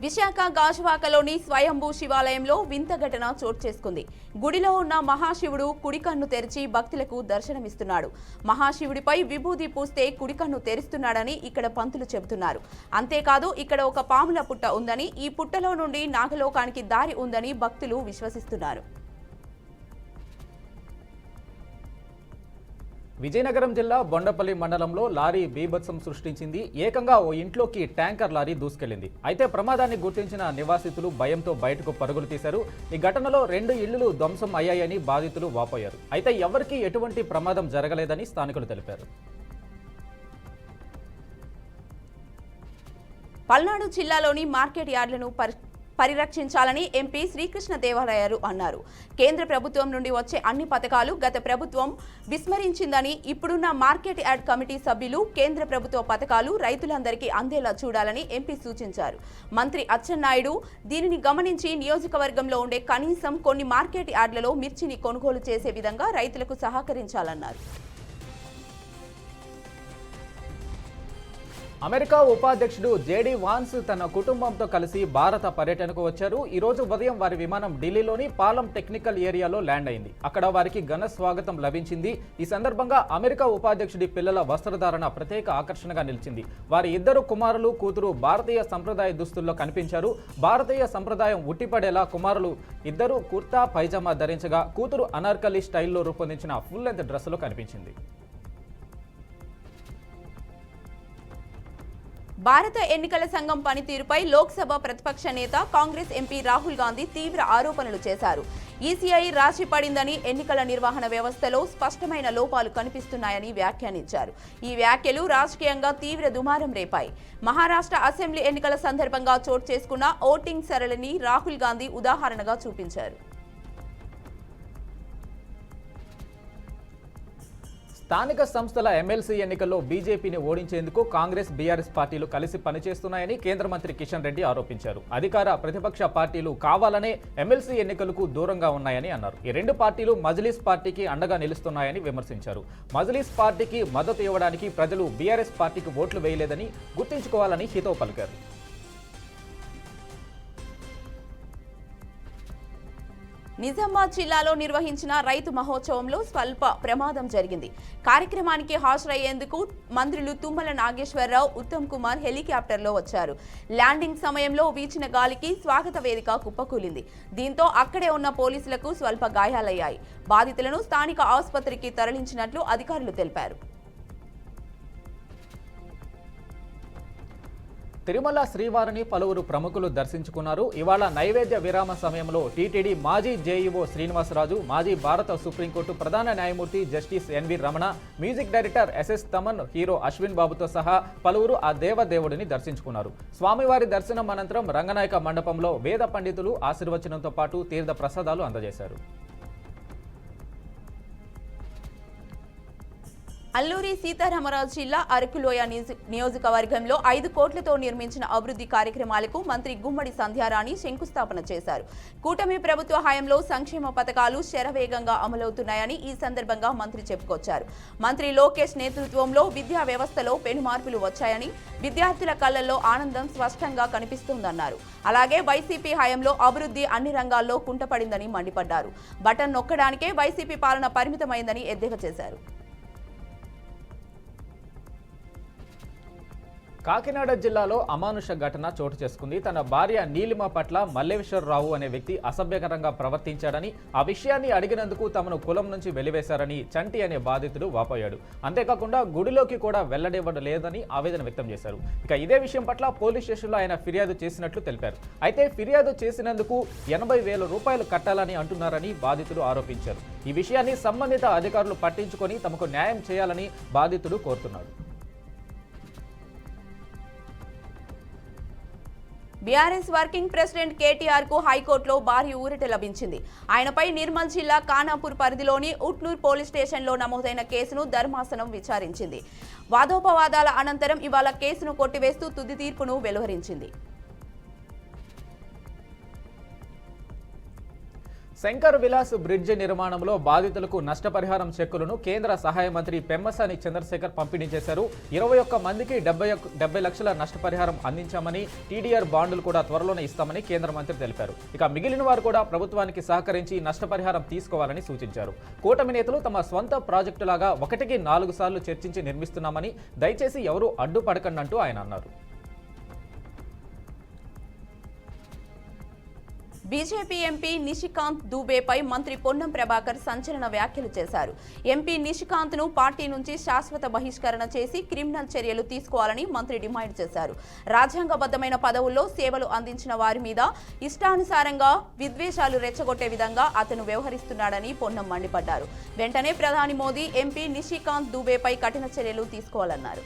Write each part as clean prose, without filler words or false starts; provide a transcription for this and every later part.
విశాఖ గాజువాకలోని స్వయంభూ శివాలయంలో వింత ఘటన చోటు చేసుకుంది. గుడిలో ఉన్న మహాశివుడు కుడికన్ను తెరిచి భక్తులకు దర్శనమిస్తున్నాడు. మహాశివుడిపై విభూది పూస్తే కుడికన్ను తెరుస్తున్నాడని ఇక్కడ పంతులు చెబుతున్నారు. అంతేకాదు ఇక్కడ ఒక పాముల పుట్ట ఉందని, ఈ పుట్టలో నుండి నాగలోకానికి దారి ఉందని భక్తులు విశ్వసిస్తున్నారు. విజయనగరం జిల్లా బొండపల్లి మండలంలో లారీ బీభత్సం సృష్టించింది. ఏకంగా ఓ ఇంట్లోకి ట్యాంకర్ లారీ దూసుకెళ్లింది. అయితే ప్రమాదాన్ని గుర్తించిన నివాసితులు భయంతో బయటకు పరుగులు తీశారు. ఈ ఘటనలో 2 ఇళ్లు ధ్వంసం అయ్యాయని బాధితులు వాపోయారు. అయితే ఎవరికీ ఎటువంటి ప్రమాదం జరగలేదని స్థానికులు తెలిపారు. పల్నాడు జిల్లాలోని మార్కెట్ యార్డులను పరిరక్షించాలని ఎంపీ శ్రీకృష్ణదేవరాయలు అన్నారు. కేంద్ర ప్రభుత్వం నుండి వచ్చే అన్ని పథకాలు గత ప్రభుత్వం విస్మరించిందని, ఇప్పుడున్న మార్కెట్ యార్డ్ కమిటీ సభ్యులు కేంద్ర ప్రభుత్వ పథకాలు రైతులందరికీ అందేలా చూడాలని ఎంపీ సూచించారు. మంత్రి అచ్చెన్నాయుడు దీనిని గమనించి నియోజకవర్గంలో ఉండే కనీసం కొన్ని మార్కెట్ యార్డులలో మిర్చిని కొనుగోలు చేసే విధంగా రైతులకు సహకరించాలన్నారు. అమెరికా ఉపాధ్యక్షుడు జేడీ వాన్స్ తన కుటుంబంతో కలిసి భారత పర్యటనకు వచ్చారు. ఈ రోజు ఉదయం వారి విమానం ఢిల్లీలోని పాలం టెక్నికల్ ఏరియాలో ల్యాండ్ అయింది. అక్కడ వారికి ఘన స్వాగతం లభించింది. ఈ సందర్భంగా అమెరికా ఉపాధ్యక్షుడి పిల్లల వస్త్రధారణ ప్రత్యేక ఆకర్షణగా నిలిచింది. వారి 2 కుమారులు, కూతురు భారతీయ సంప్రదాయ దుస్తుల్లో కనిపించారు. భారతీయ సంప్రదాయం ఉట్టిపడేలా కుమారులు 2 కుర్తా పైజామా ధరించగా, కూతురు అనార్కలి స్టైల్లో రూపొందించిన ఫుల్ లెంత్ డ్రెస్సులో కనిపించింది. భారత ఎన్నికల సంఘం పనితీరుపై లోక్సభ ప్రతిపక్ష నేత కాంగ్రెస్ ఎంపీ రాహుల్ గాంధీ తీవ్ర ఆరోపణలు చేశారు. ఈసీఐ రాజీ పడిందని, ఎన్నికల నిర్వహణ వ్యవస్థలో స్పష్టమైన లోపాలు కనిపిస్తున్నాయని వ్యాఖ్యానించారు. ఈ వ్యాఖ్యలు రాజకీయంగా తీవ్ర దుమారం రేపాయి. మహారాష్ట్ర అసెంబ్లీ ఎన్నికల సందర్భంగా చోటు చేసుకున్న ఓటింగ్ సరళిని రాహుల్ గాంధీ ఉదాహరణగా చూపించారు. స్థానిక సంస్థల ఎమ్మెల్సీ ఎన్నికల్లో బీజేపీని ఓడించేందుకు కాంగ్రెస్, బీఆర్ఎస్ పార్టీలు కలిసి పనిచేస్తున్నాయని కేంద్ర మంత్రి కిషన్ రెడ్డి ఆరోపించారు. అధికార, ప్రతిపక్ష పార్టీలు కావాలనే ఎమ్మెల్సీ ఎన్నికలకు దూరంగా ఉన్నాయని అన్నారు. ఈ 2 పార్టీలు మజ్లిస్ పార్టీకి అండగా నిలుస్తున్నాయని విమర్శించారు. మజ్లిస్ పార్టీకి మద్దతు ఇవ్వడానికి ప్రజలు బీఆర్ఎస్ పార్టీకి ఓట్లు వేయలేదని గుర్తుంచుకోవాలని హితవు పలికారు. నిజామాబాద్ జిల్లాలో నిర్వహించిన రైతు మహోత్సవంలో స్వల్ప ప్రమాదం జరిగింది. కార్యక్రమానికి హాజరయ్యేందుకు మంత్రులు తుమ్మల నాగేశ్వరరావు, ఉత్తమ్ కుమార్ హెలికాప్టర్లో వచ్చారు. ల్యాండింగ్ సమయంలో వీచిన గాలికి స్వాగత వేదిక కుప్పకూలింది. దీంతో అక్కడే ఉన్న పోలీసులకు స్వల్ప గాయాలయ్యాయి. బాధితులను స్థానిక ఆసుపత్రికి తరలించినట్లు అధికారులు తెలిపారు. తిరుమల శ్రీవారిని పలువురు ప్రముఖులు దర్శించుకున్నారు. ఇవాళ నైవేద్య విరామ సమయంలో టీటీడీ మాజీ జేఈఓ శ్రీనివాసరాజు, మాజీ భారత సుప్రీంకోర్టు ప్రధాన న్యాయమూర్తి justice NV Ramana, music director SS Thaman, hero Ashwin బాబుతో సహా పలువురు ఆ దేవదేవుడిని దర్శించుకున్నారు. స్వామివారి దర్శనం అనంతరం రంగనాయక మండపంలో వేద పండితులు ఆశీర్వచనంతో పాటు తీర్థ ప్రసాదాలు అందజేశారు. అల్లూరి సీతారామరాజు జిల్లా అరకులోయ నియోజకవర్గంలో 5 కోట్లతో నిర్మించిన అభివృద్ధి కార్యక్రమాలకు మంత్రి గుమ్మడి సంధ్యారాణి శంకుస్థాపన చేశారు. కూటమి ప్రభుత్వ హయాంలో సంక్షేమ పథకాలు శరవేగంగా అమలవుతున్నాయని ఈ సందర్భంగా మంత్రి చెప్పుకొచ్చారు. మంత్రి లోకేష్ నేతృత్వంలో విద్యా వ్యవస్థలో పెను మార్పులు వచ్చాయని, విద్యార్థుల కళ్లలో ఆనందం స్పష్టంగా కనిపిస్తోందన్నారు. అలాగే వైసీపీ హయాంలో అభివృద్ధి అన్ని రంగాల్లో కుంటపడిందని మండిపడ్డారు. బటన్ నొక్కడానికే వైసీపీ పాలన పరిమితమైందని ఎద్దేవా చేశారు. కాకినాడ జిల్లాలో అమానుష ఘటన చోటు చేసుకుంది. తన భార్య నీలిమ పట్ల మల్లేశ్వరరావు అనే వ్యక్తి అసభ్యకరంగా ప్రవర్తించాడని, ఆ విషయాన్ని అడిగినందుకు తమను కులం నుంచి వెలివేశారని చంటి అనే బాధితుడు వాపోయాడు. అంతేకాకుండా గుడిలోకి కూడా వెళ్లనివ్వడం లేదని ఆవేదన వ్యక్తం చేశారు. ఇక ఇదే విషయం పట్ల పోలీస్ స్టేషన్లో ఆయన ఫిర్యాదు చేసినట్లు తెలిపారు. అయితే ఫిర్యాదు చేసినందుకు 80,000 రూపాయలు కట్టాలని అంటున్నారని బాధితుడు ఆరోపించారు. ఈ విషయాన్ని సంబంధిత అధికారులు పట్టించుకొని తమకు న్యాయం చేయాలని బాధితుడు కోరుతున్నాడు. బీఆర్ఎస్ వర్కింగ్ ప్రెసిడెంట్ కేటీఆర్ కు హైకోర్టులో భారీ ఊరట లభించింది. ఆయనపై నిర్మల్ జిల్లా ఖానాపూర్ పరిధిలోని ఉట్నూర్ పోలీస్ స్టేషన్లో నమోదైన కేసును ధర్మాసనం విచారించింది. వాదోపవాదాల అనంతరం ఇవాళ కేసును కొట్టివేస్తూ తుది తీర్పును వెలువరించింది. శంకర్ విలాస్ బ్రిడ్జి నిర్మాణంలో బాధితులకు నష్టపరిహారం చెక్కులను కేంద్ర సహాయ మంత్రి పెమ్మసాని చంద్రశేఖర్ పంపిణీ చేశారు. 21 మందికి 70 లక్షల నష్టపరిహారం అందించామని, టీడీఆర్ బాండ్లు కూడా త్వరలోనే ఇస్తామని కేంద్ర మంత్రి తెలిపారు. ఇక మిగిలిన వారు కూడా ప్రభుత్వానికి సహకరించి నష్టపరిహారం తీసుకోవాలని సూచించారు. కూటమి నేతలు తమ స్వంత ప్రాజెక్టులాగా 1కి 4 సార్లు చర్చించి నిర్మిస్తున్నామని, దయచేసి ఎవరూ అడ్డుపడకండి అంటూ ఆయన అన్నారు. బీజేపీ ఎంపీ నిషికాంత్ దూబేపై మంత్రి పొన్నం ప్రభాకర్ సంచలన వ్యాఖ్యలు చేశారు. ఎంపీ నిషికాంత్ను పార్టీ నుంచి శాశ్వత బహిష్కరణ చేసి క్రిమినల్ చర్యలు తీసుకోవాలని మంత్రి డిమాండ్ చేశారు. రాజ్యాంగబద్ధమైన పదవుల్లో సేవలు అందించిన వారి మీద ఇష్టానుసారంగా విద్వేషాలు రెచ్చగొట్టే విధంగా అతను వ్యవహరిస్తున్నాడని పొన్నం మండిపడ్డారు. వెంటనే ప్రధాని మోదీ ఎంపీ నిషికాంత్ దూబేపై కఠిన చర్యలు తీసుకోవాలన్నారు.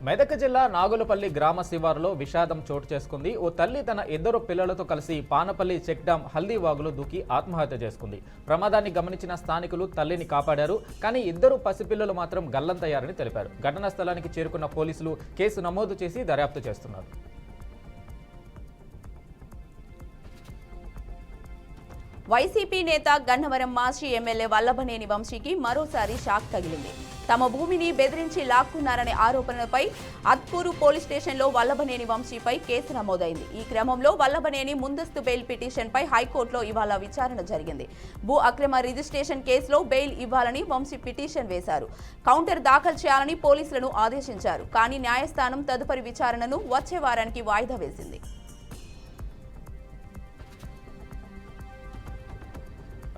మెదక్ జిల్లా నాగులపల్లి గ్రామ శివారులో విషాదం చోటు చేసుకుంది. ఓ తల్లి తన 2 పిల్లలతో కలిసి పానపల్లి చెక్ డ్యాం హల్దీవాగులో దూకి ఆత్మహత్య చేసుకుంది. ప్రమాదాన్ని గమనించిన స్థానికులు తల్లిని కాపాడారు. కానీ 2 పసిపిల్లలు మాత్రం గల్లంతయ్యారని తెలిపారు. ఘటనా స్థలానికి చేరుకున్న పోలీసులు కేసు నమోదు చేసి దర్యాప్తు చేస్తున్నారు. వైసీపీ నేత గన్నవరం మాజీ ఎమ్మెల్యే వల్లభనేని వంశీకి మరోసారి షాక్ తగిలింది. తమ భూమిని బెదిరించి లాక్కున్నారనే ఆరోపణలపై అత్కూరు పోలీస్ స్టేషన్లో వల్లభనేని వంశీపై కేసు నమోదైంది. ఈ క్రమంలో వల్లభనేని ముందస్తు బెయిల్ పిటిషన్పై హైకోర్టులో ఇవాళ విచారణ జరిగింది. భూ అక్రమ రిజిస్ట్రేషన్ కేసులో బెయిల్ ఇవ్వాలని వంశీ పిటిషన్ వేశారు. కౌంటర్ దాఖలు చేయాలని పోలీసులను ఆదేశించారు. కానీ న్యాయస్థానం తదుపరి విచారణను వచ్చే వారానికి వాయిదా వేసింది.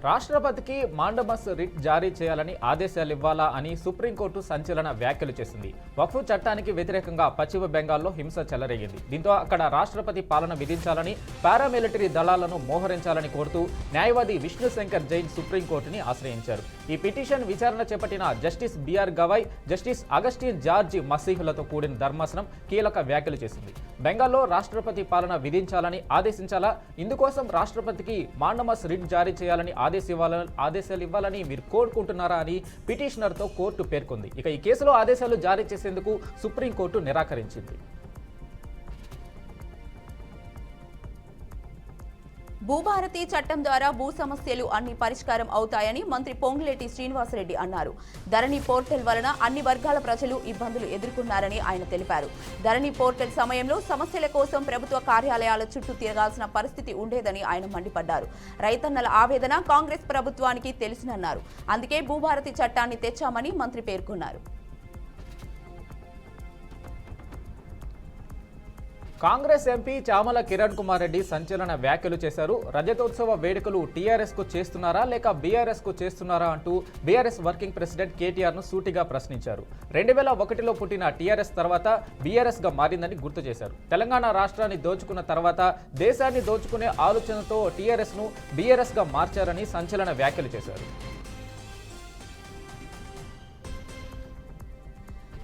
రాష్ట్రపతికి మాండమస్ రిట్ జారీ చేయాలని ఆదేశాలు ఇవ్వాలా అని సుప్రీంకోర్టు సంచలన వ్యాఖ్యలు చేసింది. వక్ఫ్ చట్టానికి వ్యతిరేకంగా పశ్చిమ బెంగాల్లో హింస చెలరేగింది. దీంతో అక్కడ రాష్ట్రపతి పాలన విధించాలని, పారామిలిటరీ దళాలను మోహరించాలని కోరుతూ న్యాయవాది విష్ణు శంకర్ జైన్ సుప్రీంకోర్టుని ఆశ్రయించారు. ఈ పిటిషన్ విచారణ చేపట్టిన justice B R, justice Augustine George మసీహులతో కూడిన ధర్మాసనం కీలక వ్యాఖ్యలు చేసింది. బెంగాల్లో రాష్ట్రపతి పాలన విధించాలని ఆదేశించాలా, ఇందుకోసం రాష్ట్రపతికి మాండమస్ రిట్ జారీ చేయాలని ఆదేశాలు ఇవ్వాలని మీరు కోరుకుంటున్నారా అని పిటిషనర్తో కోర్టు పేర్కొంది. ఇక ఈ కేసులో ఆదేశాలు జారీ చేసేందుకు సుప్రీంకోర్టు నిరాకరించింది. భూభారతి చట్టం ద్వారా భూ సమస్యలు అన్ని పరిష్కారం అవుతాయని మంత్రి పొంగులేటి శ్రీనివాసరెడ్డి అన్నారు. ధరణి పోర్టల్ వలన అన్ని వర్గాల ప్రజలు ఇబ్బందులు ఎదుర్కొన్నారని ఆయన తెలిపారు. ధరణి పోర్టల్ సమయంలో సమస్యల కోసం ప్రభుత్వ కార్యాలయాల చుట్టూ తిరగాల్సిన పరిస్థితి ఉండేదని ఆయన మండిపడ్డారు. రైతన్నల ఆవేదన కాంగ్రెస్ ప్రభుత్వానికి తెలుసునన్నారు. అందుకే భూభారతి చట్టాన్ని తెచ్చామని మంత్రి పేర్కొన్నారు. కాంగ్రెస్ ఎంపీ చామల కిరణ్ కుమార్ రెడ్డి సంచలన వ్యాఖ్యలు చేశారు. రజతోత్సవ వేడుకలు టీఆర్ఎస్ కు చేస్తున్నారా లేక బీఆర్ఎస్ కు చేస్తున్నారా అంటూ బీఆర్ఎస్ వర్కింగ్ ప్రెసిడెంట్ కేటీఆర్ ను సూటిగా ప్రశ్నించారు. 2001లో పుట్టిన టీఆర్ఎస్ తర్వాత బీఆర్ఎస్ గా మారిందని గుర్తు చేశారు. తెలంగాణ రాష్ట్రాన్ని దోచుకున్న తర్వాత దేశాన్ని దోచుకునే ఆలోచనతో టీఆర్ఎస్ ను బీఆర్ఎస్ గా మార్చారని సంచలన వ్యాఖ్యలు చేశారు.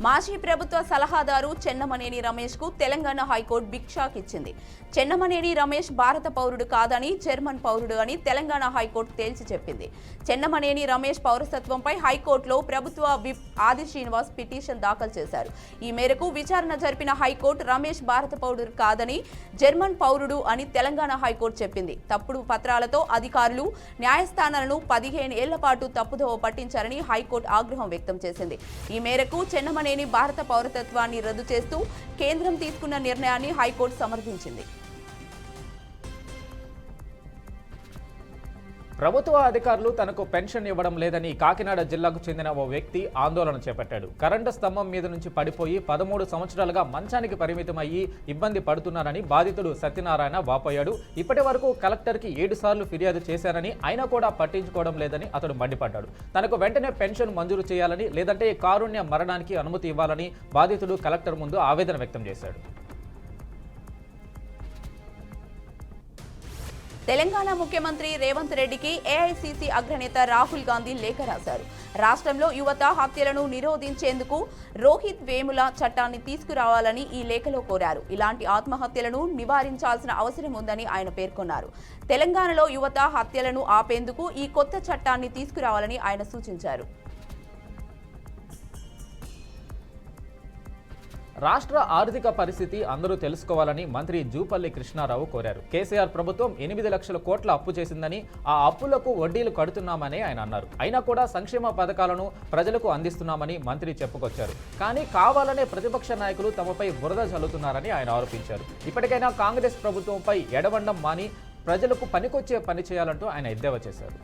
మాజీ ప్రభుత్వ సలహాదారు చెన్నమనేని రమేష్ కు తెలంగాణ హైకోర్టు బిగ్ షాక్ ఇచ్చింది. చెన్నమనేని రమేష్ భారత పౌరుడు కాదని జర్మన్ పౌరుడు అని తెలంగాణ హైకోర్టు తేల్చి చెప్పింది. చెన్నమనేని రమేష్ పౌరసత్వంపై హైకోర్టులో ప్రభుత్వ విప్ ఆది శ్రీనివాస్ పిటిషన్ దాఖలు చేశారు. ఈ మేరకు విచారణ జరిపిన హైకోర్టు రమేష్ భారత పౌరుడు కాదని జర్మన్ పౌరుడు అని తెలంగాణ హైకోర్టు చెప్పింది. తప్పుడు పత్రాలతో అధికారులు న్యాయస్థానాలను 15 ఏళ్ల పాటు తప్పుదోవ పట్టించారని హైకోర్టు ఆగ్రహం వ్యక్తం చేసింది. ఈ మేరకు చెన్నమనేని భారత పౌరసత్వాన్ని రద్దు చేస్తూ కేంద్రం తీసుకున్న నిర్ణయాన్ని హైకోర్టు సమర్థించింది. ప్రభుత్వ అధికారులు తనకు పెన్షన్ ఇవ్వడం లేదని కాకినాడ జిల్లాకు చెందిన ఓ వ్యక్తి ఆందోళన చేపట్టాడు. కరెంటు స్తంభం మీద నుంచి పడిపోయి 13 సంవత్సరాలుగా మంచానికి పరిమితమయ్యి ఇబ్బంది పడుతున్నారని బాధితుడు సత్యనారాయణ వాపోయాడు. ఇప్పటి వరకు కలెక్టర్కి 7 సార్లు ఫిర్యాదు చేశారని అయినా కూడా పట్టించుకోవడం లేదని అతడు మండిపడ్డాడు. తనకు వెంటనే పెన్షన్ మంజూరు చేయాలని, లేదంటే కారుణ్య మరణానికి అనుమతి ఇవ్వాలని బాధితుడు కలెక్టర్ ముందు ఆవేదన వ్యక్తం చేశాడు. తెలంగాణ ముఖ్యమంత్రి రేవంత్ రెడ్డికి ఏఐసీసీ అగ్రనేత రాహుల్ గాంధీ లేఖ రాశారు. రాష్ట్రంలో యువత హత్యలను నిరోధించేందుకు రోహిత్ వేముల చట్టాన్ని తీసుకురావాలని ఈ లేఖలో కోరారు. ఇలాంటి ఆత్మహత్యలను నివారించాల్సిన అవసరం ఉందని ఆయన పేర్కొన్నారు. తెలంగాణలో యువత హత్యలను ఆపేందుకు ఈ కొత్త చట్టాన్ని తీసుకురావాలని ఆయన సూచించారు. రాష్ట్ర ఆర్థిక పరిస్థితి అందరూ తెలుసుకోవాలని మంత్రి జూపల్లి కృష్ణారావు కోరారు. కేసీఆర్ ప్రభుత్వం 8 లక్షల కోట్ల అప్పు చేసిందని, ఆ అప్పులకు వడ్డీలు కడుతున్నామని ఆయన అన్నారు. అయినా కూడా సంక్షేమ పథకాలను ప్రజలకు అందిస్తున్నామని మంత్రి చెప్పుకొచ్చారు. కానీ కావాలనే ప్రతిపక్ష నాయకులు తమపై బురద చల్లుతున్నారని ఆయన ఆరోపించారు. ఇప్పటికైనా కాంగ్రెస్ ప్రభుత్వంపై ఎడవండం మాని ప్రజలకు పనికొచ్చే పని చేయాలంటూ ఆయన ఎద్దేవా చేశారు.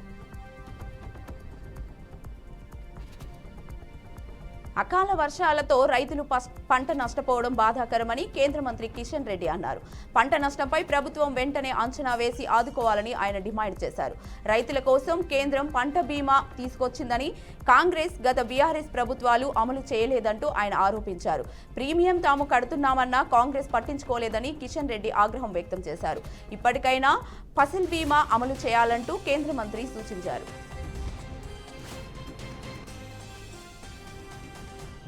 అకాల వర్షాలతో రైతులు పంట నష్టపోవడం బాధాకరమని కేంద్ర మంత్రి కిషన్ రెడ్డి అన్నారు. పంట నష్టంపై ప్రభుత్వం వెంటనే అంచనా వేసి ఆదుకోవాలని ఆయన డిమాండ్ చేశారు. రైతుల కోసం కేంద్రం పంట బీమా తీసుకొచ్చిందని, కాంగ్రెస్ గత బీఆర్ఎస్ ప్రభుత్వాలు అమలు చేయలేదంటూ ఆయన ఆరోపించారు. ప్రీమియం తాము కడుతున్నామన్నా కాంగ్రెస్ పట్టించుకోలేదని కిషన్ రెడ్డి ఆగ్రహం వ్యక్తం చేశారు. ఇప్పటికైనా ఫసల్ బీమా అమలు చేయాలంటూ కేంద్ర మంత్రి సూచించారు.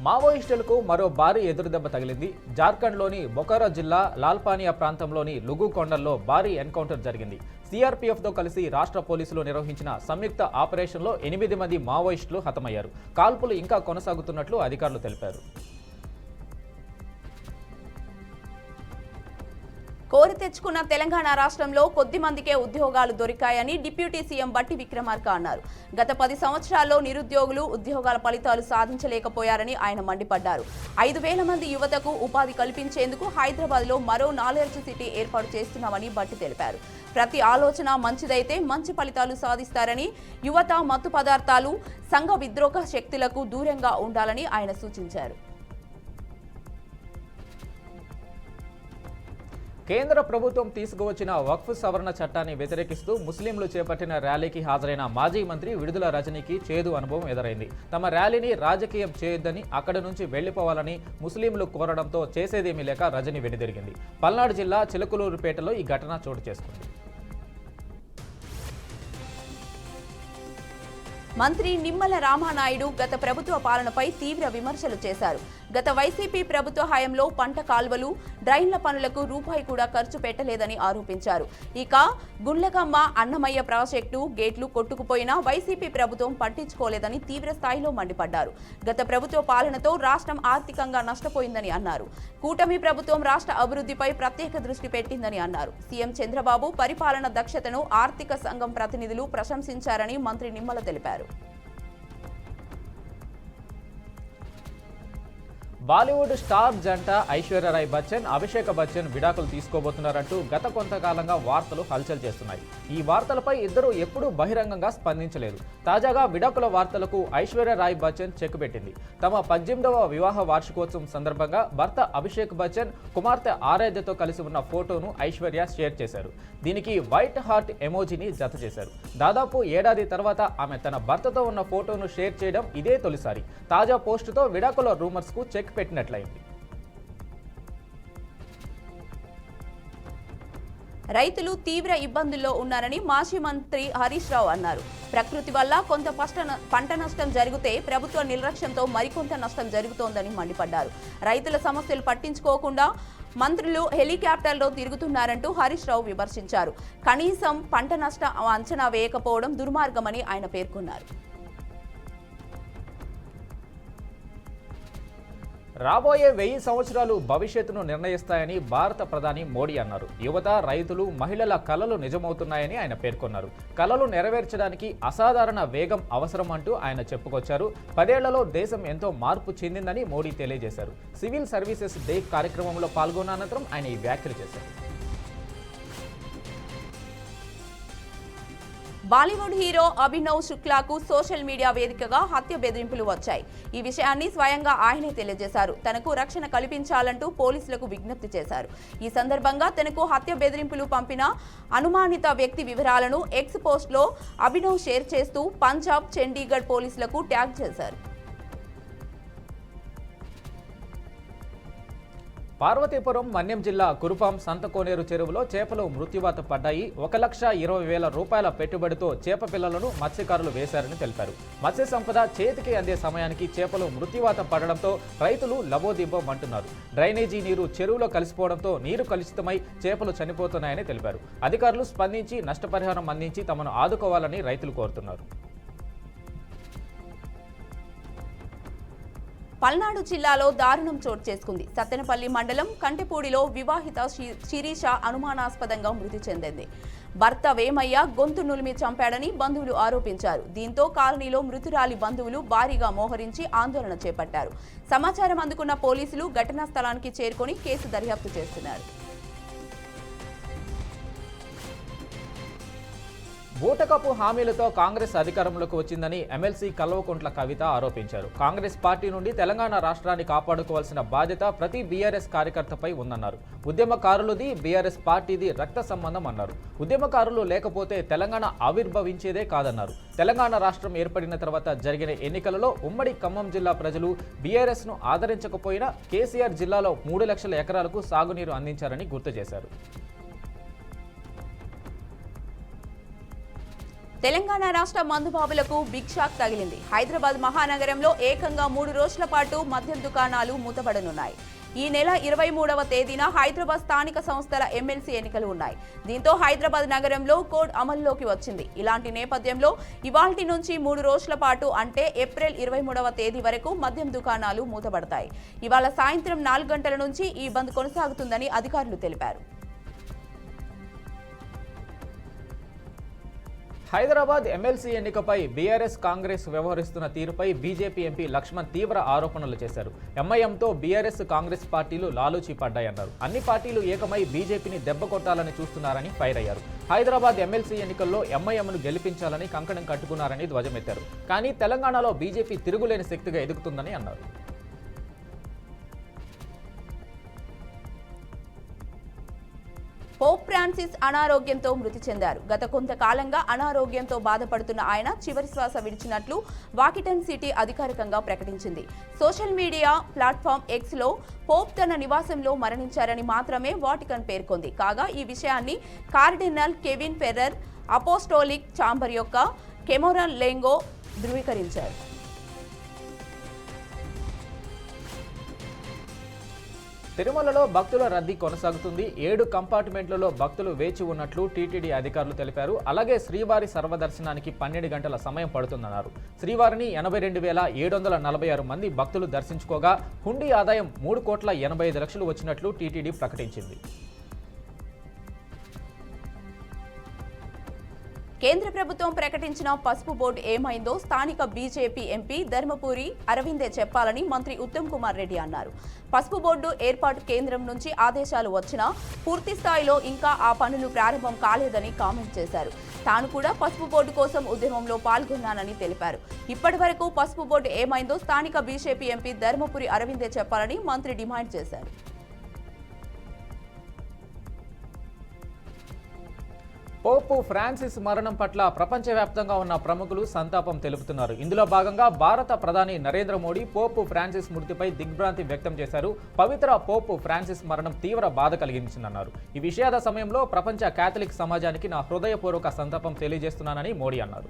మావోయిస్టులకు మరో భారీ ఎదురుదెబ్బ తగిలింది. జార్ఖండ్లోని బొకారో జిల్లా లాల్పానియా ప్రాంతంలోని లుగు కొండల్లో భారీ ఎన్కౌంటర్ జరిగింది. సిఆర్పీఎఫ్తో కలిసి రాష్ట్ర పోలీసులు నిర్వహించిన సంయుక్త ఆపరేషన్లో 8 మంది మావోయిస్టులు హతమయ్యారు. కాల్పులు ఇంకా కొనసాగుతున్నట్లు అధికారులు తెలిపారు. కోరి తెచ్చుకున్న తెలంగాణ రాష్ట్రంలో కొద్ది మందికే ఉద్యోగాలు దొరికాయని డిప్యూటీ సీఎం బట్టి విక్రమార్క అన్నారు. గత 10 సంవత్సరాల్లో నిరుద్యోగులు ఉద్యోగాల ఫలితాలు సాధించలేకపోయారని ఆయన మండిపడ్డారు. 5,000 మంది యువతకు ఉపాధి కల్పించేందుకు హైదరాబాద్లో మరో నాలెడ్జ్ సిటీ ఏర్పాటు చేస్తున్నామని బట్టి తెలిపారు. ప్రతి ఆలోచన మంచిదైతే మంచి ఫలితాలు సాధిస్తారని, యువత మత్తు పదార్థాలు, సంఘ విద్రోహ శక్తులకు దూరంగా ఉండాలని ఆయన సూచించారు. కేంద్ర ప్రభుత్వం తీసుకువచ్చిన వక్ఫ్ సవరణ చట్టాన్ని వ్యతిరేకిస్తూ ముస్లింలు చేపట్టిన ర్యాలీకి హాజరైన మాజీ మంత్రి విడుదల రజనీకి చేదు అనుభవం ఎదురైంది. తమ ర్యాలీని రాజకీయం చేయొద్దని, అక్కడి నుంచి వెళ్లిపోవాలని ముస్లింలు కోరడంతో చేసేదేమీ లేక రజనీ వెనుదిరిగింది. పల్నాడు జిల్లా చిలకలూరుపేటలో ఈ ఘటన చోటు చేసుకుంది. మంత్రి నిమ్మల రామానాయుడు గత ప్రభుత్వ పాలనపై తీవ్ర విమర్శలు చేశారు. గత వైసీపీ ప్రభుత్వ హయాంలో పంట కాల్వలు, డ్రైన్ల పనులకు రూపాయి కూడా ఖర్చు పెట్టలేదని ఆరోపించారు. ఇక గుండ్లకమ్మ అన్నమయ్య ప్రాజెక్టు గేట్లు కొట్టుకుపోయినా వైసీపీ ప్రభుత్వం పట్టించుకోలేదని తీవ్ర స్థాయిలో మండిపడ్డారు. గత ప్రభుత్వ పాలనతో రాష్ట్రం ఆర్థికంగా నష్టపోయిందని అన్నారు. కూటమి ప్రభుత్వం రాష్ట్ర అభివృద్ధిపై ప్రత్యేక దృష్టి పెట్టిందని అన్నారు. సీఎం చంద్రబాబు పరిపాలన దక్షతను ఆర్థిక సంఘం ప్రతినిధులు ప్రశంసించారని మంత్రి నిమ్మల తెలిపారు. బాలీవుడ్ స్టార్ జంట ఐశ్వర్య రాయ్ బచ్చన్, అభిషేక్ బచ్చన్ విడాకులు తీసుకోబోతున్నారంటూ గత కొంతకాలంగా వార్తలు హల్చల్ చేస్తున్నాయి. ఈ వార్తలపై ఇద్దరు ఎప్పుడూ బహిరంగంగా స్పందించలేదు. తాజాగా విడాకుల వార్తలకు ఐశ్వర్య రాయ్ బచ్చన్ చెక్ పెట్టింది. తమ 18వ వివాహ వార్షికోత్సవం సందర్భంగా భర్త అభిషేక్ బచ్చన్, కుమార్తె ఆరాధ్యతో కలిసి ఉన్న ఫోటోను ఐశ్వర్య షేర్ చేశారు. దీనికి వైట్ హార్ట్ ఎమోజీని జత చేశారు. దాదాపు ఏడాది తర్వాత ఆమె తన భర్తతో ఉన్న ఫోటోను షేర్ చేయడం ఇదే తొలిసారి. తాజా పోస్టుతో విడాకుల రూమర్స్ కు చెక్ పెట్టినట్లయింది. రైతులు తీవ్ర ఇబ్బందుల్లో ఉన్నారని మాజీ మంత్రి హరీష్ రావు అన్నారు. ప్రకృతి వల్ల కొంత పంట నష్టం జరిగితే ప్రభుత్వ నిర్లక్ష్యంతో మరికొంత నష్టం జరుగుతోందని మండిపడ్డారు. రైతుల సమస్యలు పట్టించుకోకుండా మంత్రులు హెలికాప్టర్లో తిరుగుతున్నారంటూ హరీష్ రావు విమర్శించారు. కనీసం పంట నష్టం అంచనా వేయకపోవడం దుర్మార్గమని ఆయన పేర్కొన్నారు. రాబోయే 1000 సంవత్సరాలు భవిష్యత్తును నిర్ణయిస్తాయని భారత ప్రధాని మోడీ అన్నారు. యువత, రైతులు, మహిళల కలలు నిజమవుతున్నాయని ఆయన పేర్కొన్నారు. కలలు నెరవేర్చడానికి అసాధారణ వేగం అవసరం అంటూ ఆయన చెప్పుకొచ్చారు. 10 ఏళ్లలో దేశం ఎంతో మార్పు చెందిందని మోడీ తెలియజేశారు. సివిల్ సర్వీసెస్ డే కార్యక్రమంలో పాల్గొన్న అనంతరం ఆయన ఈ వ్యాఖ్యలు చేశారు. బాలీవుడ్ హీరో అభినవ్ శుక్లాకు సోషల్ మీడియా వేదికగా హత్య బెదిరింపులు వచ్చాయి. ఈ విషయాన్ని స్వయంగా ఆయనే తెలియజేశారు. తనకు రక్షణ కల్పించాలంటూ పోలీసులకు విజ్ఞప్తి చేశారు. ఈ సందర్భంగా తనకు హత్య బెదిరింపులు పంపిన అనుమానిత వ్యక్తి వివరాలను ఎక్స్ పోస్ట్లో అభినవ్ షేర్ చేస్తూ పంజాబ్, చండీగఢ్ పోలీసులకు ట్యాగ్ చేశారు. పార్వతీపురం మన్యం జిల్లా కురుపాం సంతకోనేరు చెరువులో చేపలు మృత్యువాత పడ్డాయి. 1,20,000 రూపాయల పెట్టుబడితో చేప పిల్లలను మత్స్యకారులు వేశారని తెలిపారు. మత్స్య సంపద చేతికి అందే సమయానికి చేపలు మృత్యువాత పడడంతో రైతులు లబోదిబ్బమంటున్నారు. డ్రైనేజీ నీరు చెరువులో కలిసిపోవడంతో నీరు కలుషితమై చేపలు చనిపోతున్నాయని తెలిపారు. అధికారులు స్పందించి నష్టపరిహారం అందించి తమను ఆదుకోవాలని రైతులు కోరుతున్నారు. పల్నాడు జిల్లాలో దారుణం చోటు చేసుకుంది. సత్తెనపల్లి మండలం కంటెపూడిలో వివాహిత శిరీష అనుమానాస్పదంగా మృతి చెందింది. భర్త వేమయ్య గొంతు నులిమి చంపాడని బంధువులు ఆరోపించారు. దీంతో కాలనీలో మృతురాలి బంధువులు భారీగా మోహరించి ఆందోళన చేపట్టారు. సమాచారం అందుకున్న పోలీసులు ఘటనా స్థలానికి చేరుకొని కేసు దర్యాప్తు చేస్తున్నారు. బూటకపు హామీలతో కాంగ్రెస్ అధికారంలోకి వచ్చిందని ఎమ్మెల్సీ కల్వకుంట్ల కవిత ఆరోపించారు. కాంగ్రెస్ పార్టీ నుండి తెలంగాణ రాష్ట్రాన్ని కాపాడుకోవాల్సిన బాధ్యత ప్రతి బీఆర్ఎస్ కార్యకర్తపై ఉందన్నారు. ఉద్యమకారులది బీఆర్ఎస్ పార్టీది రక్త సంబంధం అన్నారు. ఉద్యమకారులు లేకపోతే తెలంగాణ ఆవిర్భవించేదే కాదన్నారు. తెలంగాణ రాష్ట్రం ఏర్పడిన తర్వాత జరిగిన ఎన్నికలలో ఉమ్మడి ఖమ్మం జిల్లా ప్రజలు బీఆర్ఎస్ను ఆదరించకపోయినా కేసీఆర్ జిల్లాలో 3 లక్షల ఎకరాలకు సాగునీరు అందించారని గుర్తు చేశారు. తెలంగాణ రాష్ట్ర మందుబాబులకు బిగ్ షాక్ తగిలింది. హైదరాబాద్ మహానగరంలో ఏకంగా 3 రోజుల పాటు మద్యం దుకాణాలు మూతపడనున్నాయి. ఈ నెల 23వ తేదీన హైదరాబాద్ స్థానిక సంస్థల ఎమ్మెల్సీ ఎన్నికలు ఉన్నాయి. దీంతో హైదరాబాద్ నగరంలో కోడ్ అమల్లోకి వచ్చింది. ఇలాంటి నేపథ్యంలో ఇవాల్టి నుంచి 3 రోజుల పాటు అంటే ఏప్రిల్ 23వ తేదీ వరకు మద్యం దుకాణాలు మూతపడతాయి. ఇవాళ సాయంత్రం 4 గంటల నుంచి ఈ బంద్ కొనసాగుతుందని అధికారులు తెలిపారు. హైదరాబాద్ ఎమ్మెల్సీ ఎన్నికపై బీఆర్ఎస్ కాంగ్రెస్ వ్యవహరిస్తున్న తీరుపై బీజేపీ ఎంపీ లక్ష్మణ్ తీవ్ర ఆరోపణలు చేశారు. ఎంఐఎంతో బీఆర్ఎస్ కాంగ్రెస్ పార్టీలు లాలూచీ పడ్డాయన్నారు. అన్ని పార్టీలు ఏకమై బీజేపీని దెబ్బకొట్టాలని చూస్తున్నారని ఫైర్ అయ్యారు. హైదరాబాద్ ఎమ్మెల్సీ ఎన్నికల్లో ఎంఐఎంను గెలిపించాలని కంకణం కట్టుకున్నారని ధ్వజమెత్తారు. కానీ తెలంగాణలో బీజేపీ తిరుగులేని శక్తిగా ఎదుగుతుందని అన్నారు. పోప్ ఫ్రాన్సిస్ అనారోగ్యంతో మృతి చెందారు. గత కొంతకాలంగా అనారోగ్యంతో బాధపడుతున్న ఆయన చివరి శ్వాస విడిచినట్లు వాటికన్ సిటీ అధికారికంగా ప్రకటించింది. సోషల్ మీడియా ప్లాట్ఫామ్ ఎక్స్లో పోప్ తన నివాసంలో మరణించారని మాత్రమే వాటికన్ పేర్కొంది. కాగా ఈ విషయాన్ని cardinal Kevin Ferrer apostolic chamber యొక్క కెమోరన్ లెంగో ధృవీకరించారు. తిరుమలలో భక్తుల రద్దీ కొనసాగుతుంది. 7 కంపార్ట్మెంట్లలో భక్తులు వేచి ఉన్నట్లు టీటీడీ అధికారులు తెలిపారు. అలాగే శ్రీవారి సర్వదర్శనానికి 12 గంటల సమయం పడుతుందన్నారు. శ్రీవారిని 82,746 మంది భక్తులు దర్శించుకోగా హుండీ ఆదాయం 3,85,00,000 వచ్చినట్లు టీటీడీ ప్రకటించింది. కేంద్ర ప్రభుత్వం ప్రకటించిన పసుపు బోర్డు ఏమైందో స్థానిక బీజేపీ ఎంపీ ధర్మపురి అరవిందే చెప్పాలని మంత్రి ఉత్తమ్ కుమార్ రెడ్డి అన్నారు. పసుపు బోర్డు ఏర్పాటు కేంద్రం నుంచి ఆదేశాలు వచ్చినా పూర్తి స్థాయిలో ఇంకా ఆ పనులు ప్రారంభం కాలేదని కామెంట్ చేశారు. తాను కూడా పసుపు బోర్డు కోసం ఉద్యమంలో పాల్గొన్నానని తెలిపారు. ఇప్పటి వరకు పసుపు బోర్డు ఏమైందో స్థానిక బీజేపీ ఎంపీ ధర్మపురి అరవిందే చెప్పాలని మంత్రి డిమాండ్ చేశారు. పోప్ ఫ్రాన్సిస్ మరణం పట్ల ప్రపంచవ్యాప్తంగా ఉన్న ప్రముఖులు సంతాపం తెలుపుతున్నారు. ఇందులో భాగంగా భారత ప్రధాని నరేంద్ర మోడీ పోప్ ఫ్రాన్సిస్ మృతిపై దిగ్భ్రాంతి వ్యక్తం చేశారు. పవిత్ర పోప్ ఫ్రాన్సిస్ మరణం తీవ్ర బాధ కలిగించిందన్నారు. ఈ విషాద సమయంలో ప్రపంచ కేథలిక్ సమాజానికి నా హృదయపూర్వక సంతాపం తెలియజేస్తున్నానని మోడీ అన్నారు.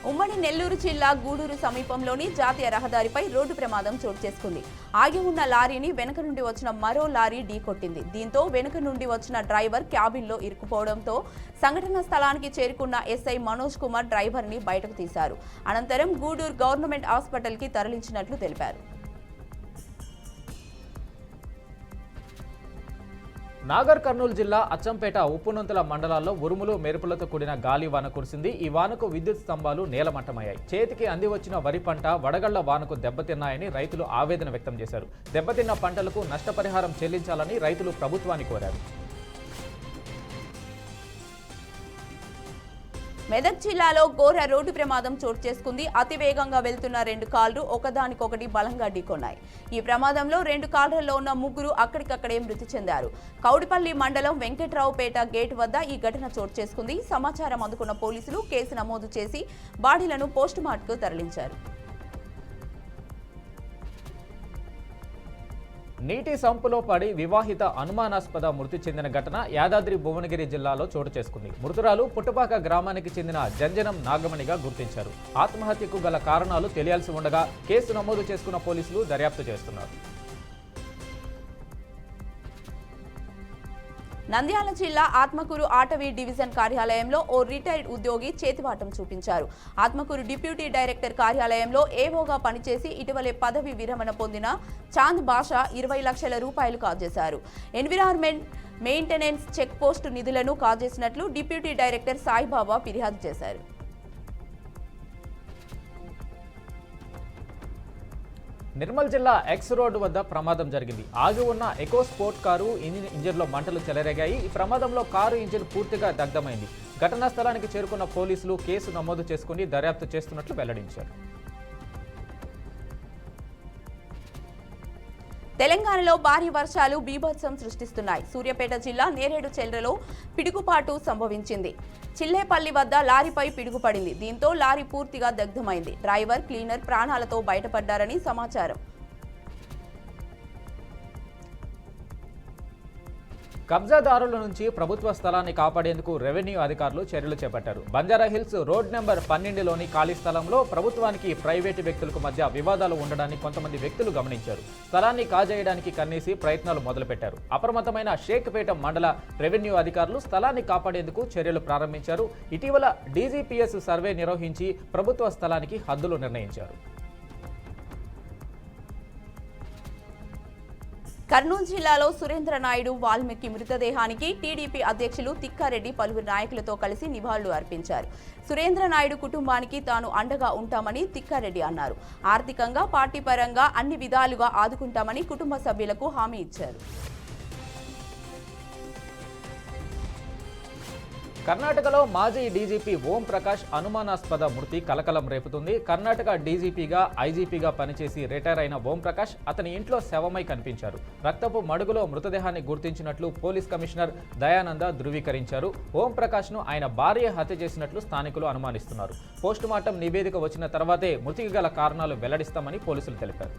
ఉమ్మడి నెల్లూరు జిల్లా గూడూరు సమీపంలోని జాతీయ రహదారిపై రోడ్డు ప్రమాదం చోటు చేసుకుంది. ఆగి ఉన్న లారీని వెనుక నుండి వచ్చిన మరో లారీ ఢీకొట్టింది. దీంతో వెనుక నుండి వచ్చిన డ్రైవర్ క్యాబిన్లో ఇరుక్కుపోవడంతో సంఘటన స్థలానికి చేరుకున్న ఎస్ఐ మనోజ్ కుమార్ డ్రైవర్ని బయటకు తీశారు. అనంతరం గూడూరు గవర్నమెంట్ హాస్పిటల్కి తరలించినట్లు తెలిపారు. నాగర్ కర్నూలు జిల్లా అచ్చంపేట ఉప్పునొంతుల మండలాల్లో ఉరుములు మెరుపులతో కూడిన గాలి వాన కురిసింది. ఈ వానకు విద్యుత్ స్తంభాలు నేలమట్టమయ్యాయి. చేతికి అంది వచ్చిన వరి పంట వడగళ్ల వానకు దెబ్బతిన్నాయని రైతులు ఆవేదన వ్యక్తం చేశారు. దెబ్బతిన్న పంటలకు నష్టపరిహారం చెల్లించాలని రైతులు ప్రభుత్వాన్ని కోరారు. మెదక్ జిల్లాలో ఘోర రోడ్డు ప్రమాదం చోటు చేసుకుంది. అతివేగంగా వెళ్తున్న 2 కార్లు ఒకదానికొకటి బలంగా ఢీకొన్నాయి. ఈ ప్రమాదంలో 2 కార్లలో ఉన్న 3 అక్కడికక్కడే మృతి చెందారు. కౌడిపల్లి మండలం వెంకట్రావుపేట గేట్ వద్ద ఈ ఘటన చోటు చేసుకుంది. సమాచారం అందుకున్న పోలీసులు కేసు నమోదు చేసి బాడీలను పోస్టుమార్టంకు తరలించారు. నీటి సంపులో పడి వివాహిత అనుమానాస్పద మృతి చెందిన ఘటన యాదాద్రి భువనగిరి జిల్లాలో చోటు చేసుకుంది. మృతురాలు పుట్టపాక గ్రామానికి చెందిన జంజనం నాగమణిగా గుర్తించారు. ఆత్మహత్యకు గల కారణాలు తెలియాల్సి ఉండగా కేసు నమోదు చేసుకున్న పోలీసులు దర్యాప్తు చేస్తున్నారు. నంద్యాల జిల్లా ఆత్మకూరు ఆటవీ డివిజన్ కార్యాలయంలో ఓ రిటైర్డ్ ఉద్యోగి చేతివాటం చూపించారు. ఆత్మకూరు డిప్యూటీ డైరెక్టర్ కార్యాలయంలో ఏవోగా పనిచేసి ఇటీవలే పదవి విరమణ పొందిన చాంద్ బాషా 20 లక్షల రూపాయలు కాజేశారు. ఎన్విరాన్మెంట్ మెయింటెనెన్స్ చెక్ పోస్టు నిధులను కాజేసినట్లు డిప్యూటీ డైరెక్టర్ సాయిబాబా ఫిర్యాదు చేశారు. నిర్మల్ జిల్లా ఎక్స్ రోడ్డు వద్ద ప్రమాదం జరిగింది. ఆగి ఉన్న ఎకో స్పోర్ట్ కారు ఇంజిన్లో మంటలు చెలరేగాయి. ఈ ప్రమాదంలో కారు ఇంజిన్ పూర్తిగా దగ్ధమైంది. ఘటనా స్థలానికి చేరుకున్న పోలీసులు కేసు నమోదు చేసుకుని దర్యాప్తు చేస్తున్నట్లు వెల్లడించారు. తెలంగాణలో భారీ వర్షాలు బీభత్సం సృష్టిస్తున్నాయి. సూర్యాపేట జిల్లా నేరేడు చెల్రలో పిడుగుపాటు సంభవించింది. చిల్లేపల్లి వద్ద లారీపై పిడుగుపడింది. దీంతో లారీ పూర్తిగా దగ్ధమైంది. డ్రైవర్, క్లీనర్ ప్రాణాలతో బయటపడ్డారని సమాచారం. కబ్జాదారుల నుంచి ప్రభుత్వ స్థలాన్ని కాపాడేందుకు రెవెన్యూ అధికారులు చర్యలు చేపట్టారు. బంజారాహిల్స్ రోడ్ నెంబర్ 12లోని ఖాళీ స్థలంలో ప్రభుత్వానికి ప్రైవేటు వ్యక్తులకు మధ్య వివాదాలు ఉండడాన్ని కొంతమంది వ్యక్తులు గమనించారు. స్థలాన్ని కాజేయడానికి కన్నేసి ప్రయత్నాలు మొదలుపెట్టారు. అప్రమత్తమైన షేక్పేట మండల రెవెన్యూ అధికారులు స్థలాన్ని కాపాడేందుకు చర్యలు ప్రారంభించారు. ఇటీవల డీజీపీఎస్ సర్వే నిర్వహించి ప్రభుత్వ స్థలానికి హద్దులు నిర్ణయించారు. కర్నూలు జిల్లాలో సురేంద్ర నాయుడు వాల్మీకి మృతదేహానికి టీడీపీ అధ్యక్షులు తిక్కారెడ్డి పలువురు నాయకులతో కలిసి నివాళులు అర్పించారు. సురేంద్ర నాయుడు కుటుంబానికి తాను అండగా ఉంటామని తిక్కారెడ్డి అన్నారు. ఆర్థికంగా, పార్టీ పరంగా అన్ని విధాలుగా ఆదుకుంటామని కుటుంబ సభ్యులకు హామీ ఇచ్చారు. కర్ణాటకలో మాజీ డీజీపీ ఓం ప్రకాష్ అనుమానాస్పద మృతి కలకలం రేపుతుంది. కర్ణాటక డీజీపీగా, ఐజీపీగా పనిచేసి రిటైర్ అయిన ఓం ప్రకాష్ అతని ఇంట్లో శవమై కనిపించారు. రక్తపు మడుగులో మృతదేహాన్ని గుర్తించినట్లు పోలీస్ కమిషనర్ దయానంద ధృవీకరించారు. ఓం ప్రకాష్ను ఆయన భార్య హత్య చేసినట్లు స్థానికులు అనుమానిస్తున్నారు. పోస్టుమార్టం నివేదిక వచ్చిన తర్వాతే మృతికి గల కారణాలు వెల్లడిస్తామని పోలీసులు తెలిపారు.